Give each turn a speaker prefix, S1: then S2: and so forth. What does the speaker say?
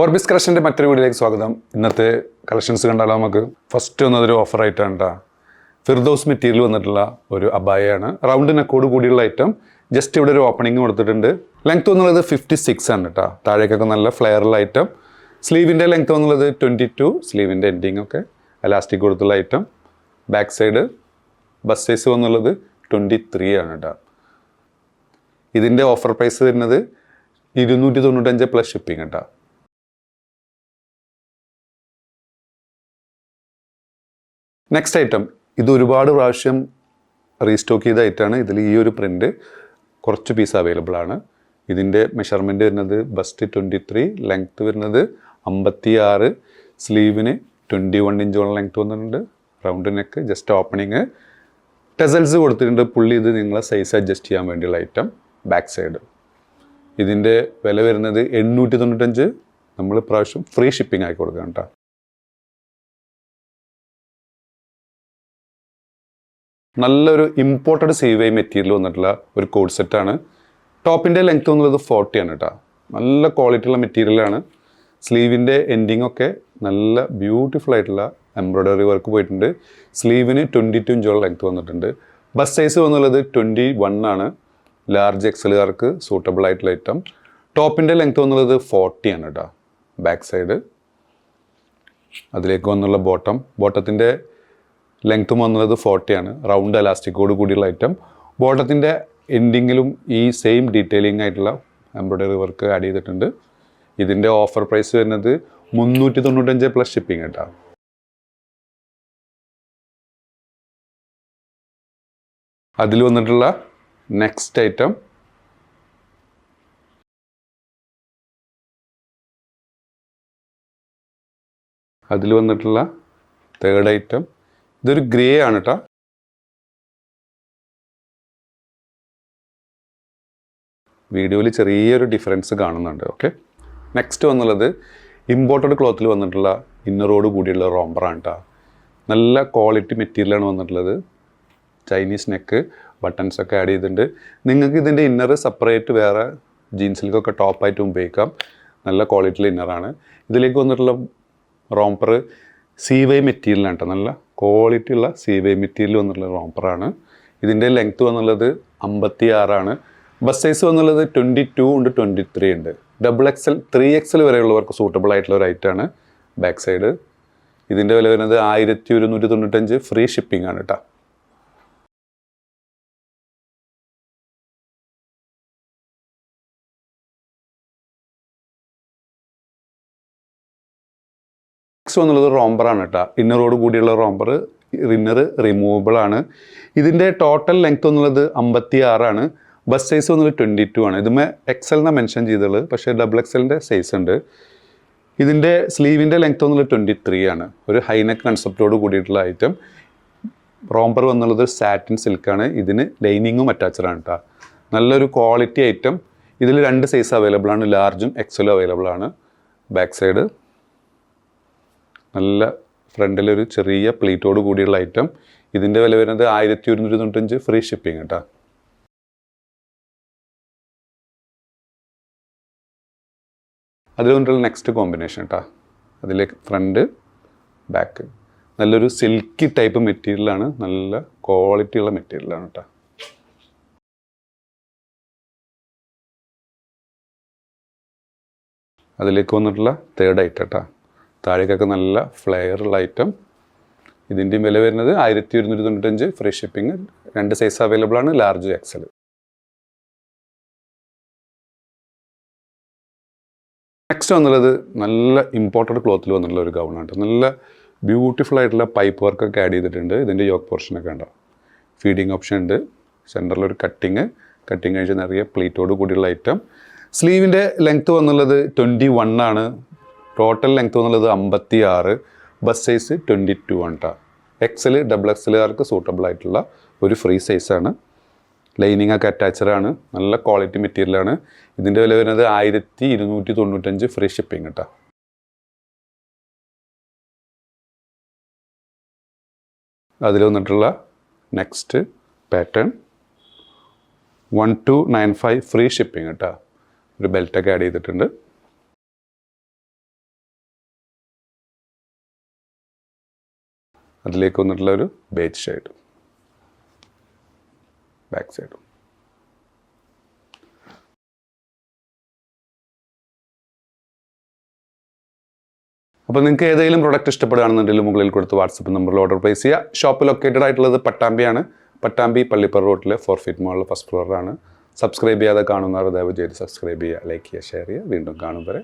S1: Orbis കളക്ഷൻ്റെ മറ്റൊരു വീഡിയോയിലേക്ക് സ്വാഗതം. ഇന്നത്തെ കളക്ഷൻസ് കണ്ടാലോ നമുക്ക്. ഫസ്റ്റ് വന്നതൊരു ഓഫർ ആയിട്ടാണ് കേട്ടോ. ഫിർദൗസ് മെറ്റീരിയൽ വന്നിട്ടുള്ള ഒരു അബായയാണ്. റൗണ്ട് നെക്കോട് കൂടിയുള്ള ഐറ്റം. ജസ്റ്റ് ഇവിടെ ഒരു ഓപ്പണിംഗ് കൊടുത്തിട്ടുണ്ട്. ലെങ്ത് വന്നുള്ളത് 56 ആണ് കേട്ടോ. താഴേക്കൊക്കെ നല്ല ഫ്ലെയറുള്ള ഐറ്റം. സ്ലീവിൻ്റെ ലെങ്ത് വന്നുള്ളത് 22. സ്ലീവിൻ്റെ എൻഡിങ് ഒക്കെ എലാസ്റ്റിക് കൊടുത്തുള്ള item. Back side bust size വന്നുള്ളത് 23 ആണ് കേട്ടോ. ഇതിൻ്റെ ഓഫർ പ്രൈസ് വരുന്നത് 295 പ്ലസ് ഷിപ്പിംഗ് കേട്ടോ. നെക്സ്റ്റ് ഐറ്റം, ഇത് ഒരുപാട് പ്രാവശ്യം റീസ്റ്റോക്ക് ചെയ്ത ഐറ്റമാണ്. ഇതിൽ ഈ ഒരു പ്രിൻ്റ് കുറച്ച് പീസ് അവൈലബിൾ ആണ്. ഇതിൻ്റെ മെഷർമെൻറ്റ് വരുന്നത് ബസ്റ്റ് 23, ലെങ്ത്ത് വരുന്നത് 56, സ്ലീവിന് 21 ഇഞ്ചോളം ലെങ്ത്ത് വന്നിട്ടുണ്ട്. Round neck, just opening, tassels കൊടുത്തിട്ടുണ്ട്. പുള്ളി ഇത് നിങ്ങളെ സൈസ് അഡ്ജസ്റ്റ് ചെയ്യാൻ വേണ്ടിയുള്ള ഐറ്റം. ബാക്ക് സൈഡ് ഇതിൻ്റെ വില വരുന്നത് 895. നമ്മൾ പ്രാവശ്യം ഫ്രീ ഷിപ്പിംഗ് ആക്കി കൊടുക്കാം കേട്ടോ. നല്ലൊരു ഇമ്പോർട്ടഡ് സീവൈ മെറ്റീരിയൽ വന്നിട്ടുള്ള ഒരു കോഡ് സെറ്റാണ്. ടോപ്പിൻ്റെ ലെങ്ത് വന്നുള്ളത് 40 ആണ് കേട്ടോ. നല്ല ക്വാളിറ്റി ഉള്ള മെറ്റീരിയലാണ്. സ്ലീവിൻ്റെ എൻഡിങ് ഒക്കെ നല്ല ബ്യൂട്ടിഫുൾ ആയിട്ടുള്ള എംബ്രോയ്ഡറി വർക്ക് പോയിട്ടുണ്ട്. സ്ലീവിന് 22 ഇഞ്ചോളം ലെങ്ത് വന്നിട്ടുണ്ട്. ബസ് സൈസ് വന്നുള്ളത് 21 ആണ്. ലാർജ് എക്സലുകാർക്ക് സൂട്ടബിൾ ആയിട്ടുള്ള ഐറ്റം. ടോപ്പിൻ്റെ ലെങ്ത് വന്നുള്ളത് 40 ആണ് കേട്ടോ. ബാക്ക് സൈഡ് അതിലേക്ക് വന്നുള്ള ബോട്ടത്തിൻ്റെ ലെങ്ത്തും വന്നത് 40 ആണ്. റൗണ്ട് എലാസ്റ്റിക്കോട് കൂടിയുള്ള ഐറ്റം. ബോട്ടത്തിൻ്റെ എൻഡിങ്ങിലും ഈ സെയിം ഡീറ്റെയിലിംഗ് ആയിട്ടുള്ള എംബ്രോയ്ഡറി വർക്ക് ആഡ് ചെയ്തിട്ടുണ്ട്. ഇതിൻ്റെ ഓഫർ പ്രൈസ് വരുന്നത് 395 പ്ലസ് ഷിപ്പിംഗ് കേട്ടോ. അതിൽ വന്നിട്ടുള്ള നെക്സ്റ്റ് ഐറ്റം, അതിൽ വന്നിട്ടുള്ള തേർഡ് ഐറ്റം, ഇതൊരു ഗ്രേ ആണ് കേട്ടോ. വീഡിയോയിൽ ചെറിയൊരു ഡിഫറൻസ് കാണുന്നുണ്ട്. ഓക്കെ, നെക്സ്റ്റ് വന്നുള്ളത് ഇമ്പോർട്ടഡ് ക്ലോത്തിൽ വന്നിട്ടുള്ള ഇന്നറോട് കൂടിയുള്ള റോംബറാണ് കേട്ടോ. നല്ല ക്വാളിറ്റി മെറ്റീരിയലാണ് വന്നിട്ടുള്ളത്. ചൈനീസ് നെക്ക്, ബട്ടൺസൊക്കെ ആഡ് ചെയ്തിട്ടുണ്ട്. നിങ്ങൾക്ക് ഇതിൻ്റെ ഇന്നർ സെപ്പറേറ്റ് വേറെ ജീൻസിലേക്കൊക്കെ ടോപ്പായിട്ടും ഉപയോഗിക്കാം. നല്ല ക്വാളിറ്റിയുള്ള ഇന്നറാണ്. ഇതിലേക്ക് വന്നിട്ടുള്ള റോംബർ സീവൈ മെറ്റീരിയലാണ് കേട്ടോ. നല്ല ക്വാളിറ്റി ഉള്ള സീവൈ മെറ്റീരിയൽ വന്നിട്ടുള്ള റോംബറാണ്. ഇതിൻ്റെ ലെങ്ത്ത് വന്നുള്ളത് 56 ആണ്. ബസ് സൈസ് വന്നുള്ളത് 22 ഉണ്ട്, 23 ഉണ്ട്. XXL 3XL വരെയുള്ളവർക്ക് സൂട്ടബിൾ ആയിട്ടുള്ള ഒരു ഐറ്റമാണ്. ബാക്ക് സൈഡ് ഇതിൻ്റെ വില വരുന്നത് 1195 ഫ്രീ ഷിപ്പിംഗ് ആണ് കേട്ടോ. നെക്സ്റ്റ് വന്നുള്ളത് റോംബറാണ് കേട്ടോ. ഇന്നറോട് കൂടിയുള്ള റോംബർ. ഇന്നർ റിമൂവബിൾ ആണ്. ഇതിൻ്റെ ടോട്ടൽ ലെങ്ത് വന്നുള്ളത് 56 ആണ്. ബസ് സൈസ് വന്നുള്ളത് 22 ആണ്. ഇതുമേ XL എന്നാണ് മെൻഷൻ ചെയ്തുള്ളത്, പക്ഷേ XXLൻ്റെ സൈസ് ഉണ്ട്. ഇതിൻ്റെ സ്ലീവിൻ്റെ ലെങ്ത് വന്നുള്ളത് 23 ആണ്. ഒരു ഹൈനെക്ക് കൺസെപ്റ്റോട് കൂടിയിട്ടുള്ള ഐറ്റം. റോംബർ വന്നുള്ളത് സാറ്റിൻ സിൽക്കാണ്. ഇതിന് ലൈനിങ്ങും അറ്റാച്ചഡാണ് കേട്ടോ. നല്ലൊരു ക്വാളിറ്റി ഐറ്റം. ഇതിൽ 2 സൈസ് അവൈലബിൾ ആണ്, ലാർജും XLും അവൈലബിൾ ആണ്. ബാക്ക് സൈഡ് നല്ല ഫ്രണ്ടിലൊരു ചെറിയ പ്ലേറ്റോട് കൂടിയുള്ള ഐറ്റം. ഇതിൻ്റെ വില വരുന്നത് 1195 ഫ്രീ ഷിപ്പിംഗ് കേട്ടോ. അതിൽ കൊണ്ടുള്ള നെക്സ്റ്റ് കോമ്പിനേഷൻ കേട്ടോ. അതിലേക്ക് ഫ്രണ്ട് ബാക്ക് നല്ലൊരു സിൽക്കി ടൈപ്പ് മെറ്റീരിയലാണ്. നല്ല ക്വാളിറ്റി ഉള്ള മെറ്റീരിയലാണ് കേട്ടോ. അതിലേക്ക് വന്നിട്ടുള്ള തേർഡ് ഐറ്റം കേട്ടോ. താഴേക്കൊക്കെ നല്ല ഫ്ലെയറുള്ള ഐറ്റം. ഇതിൻ്റെയും വില വരുന്നത് 1195 ഫ്രീ ഷിപ്പിംഗ്. 2 സൈസ് അവൈലബിൾ ആണ്, ലാർജ് XL. നെക്സ്റ്റ് വന്നുള്ളത് നല്ല ഇമ്പോർട്ടഡ് ക്ലോത്തിൽ വന്നിട്ടുള്ള ഒരു ഗൗണാണ്. നല്ല ബ്യൂട്ടിഫുൾ ആയിട്ടുള്ള പൈപ്പ് വർക്കൊക്കെ ആഡ് ചെയ്തിട്ടുണ്ട്. ഇതിൻ്റെ യോക്ക് പോർഷനൊക്കെ ഉണ്ടോ. ഫീഡിങ് ഓപ്ഷൻ ഉണ്ട്. സെൻറ്ററിലൊരു കട്ടിങ് കഴിച്ച് നിറയെ പ്ലേറ്റോട് കൂടിയുള്ള ഐറ്റം. സ്ലീവിൻ്റെ ലെങ്ത്ത് വന്നുള്ളത് 21 ആണ്. ടോട്ടൽ ലെങ്ത്ത് വന്നുള്ളത് 56. ബസ് സൈസ് 22 ആണ് കേട്ടോ. XL XXLകാർക്ക് സൂട്ടബിൾ ആയിട്ടുള്ള ഒരു ഫ്രീ സൈസാണ്. ലൈനിങ് ഒക്കെ അറ്റാച്ചഡാണ്. നല്ല ക്വാളിറ്റി മെറ്റീരിയലാണ്. ഇതിൻ്റെ വില വരുന്നത് 1295 ഫ്രീ ഷിപ്പിംഗ് കേട്ടോ. അതിൽ വന്നിട്ടുള്ള നെക്സ്റ്റ് പാറ്റേൺ 1295 ഫ്രീ ഷിപ്പിംഗ് കേട്ടോ. ഒരു ബെൽറ്റൊക്കെ ആഡ് ചെയ്തിട്ടുണ്ട്. അതിലേക്ക് വന്നിട്ടുള്ള ഒരു ബേജ് ഷെയ്ഡ്, ബാക്ക് സൈഡും. അപ്പോൾ നിങ്ങൾക്ക് ഏതെങ്കിലും പ്രൊഡക്റ്റ് ഇഷ്ടപ്പെടുകയാണെന്നുണ്ടെങ്കിൽ മുകളിൽ കൊടുത്ത് വാട്സപ്പ് നമ്പറിൽ ഓർഡർ പ്ലേസ് ചെയ്യുക. ഷോപ്പ് ലൊക്കേറ്റഡ് ആയിട്ടുള്ളത് പട്ടാമ്പിയാണ്. പട്ടാമ്പി പള്ളിപ്പുറ റോട്ടിലെ 4 ഫീറ്റ് മോളിലെ ഫസ്റ്റ് ഫ്ലോറിലാണ്. സബ്സ്ക്രൈബ് ചെയ്യാതെ കാണുന്നവർ ദയവ് ചെയ്ത് സബ്സ്ക്രൈബ് ചെയ്യുക, ലൈക്ക് ചെയ്യുക, ഷെയർ ചെയ്യുക. വീണ്ടും കാണും വരെ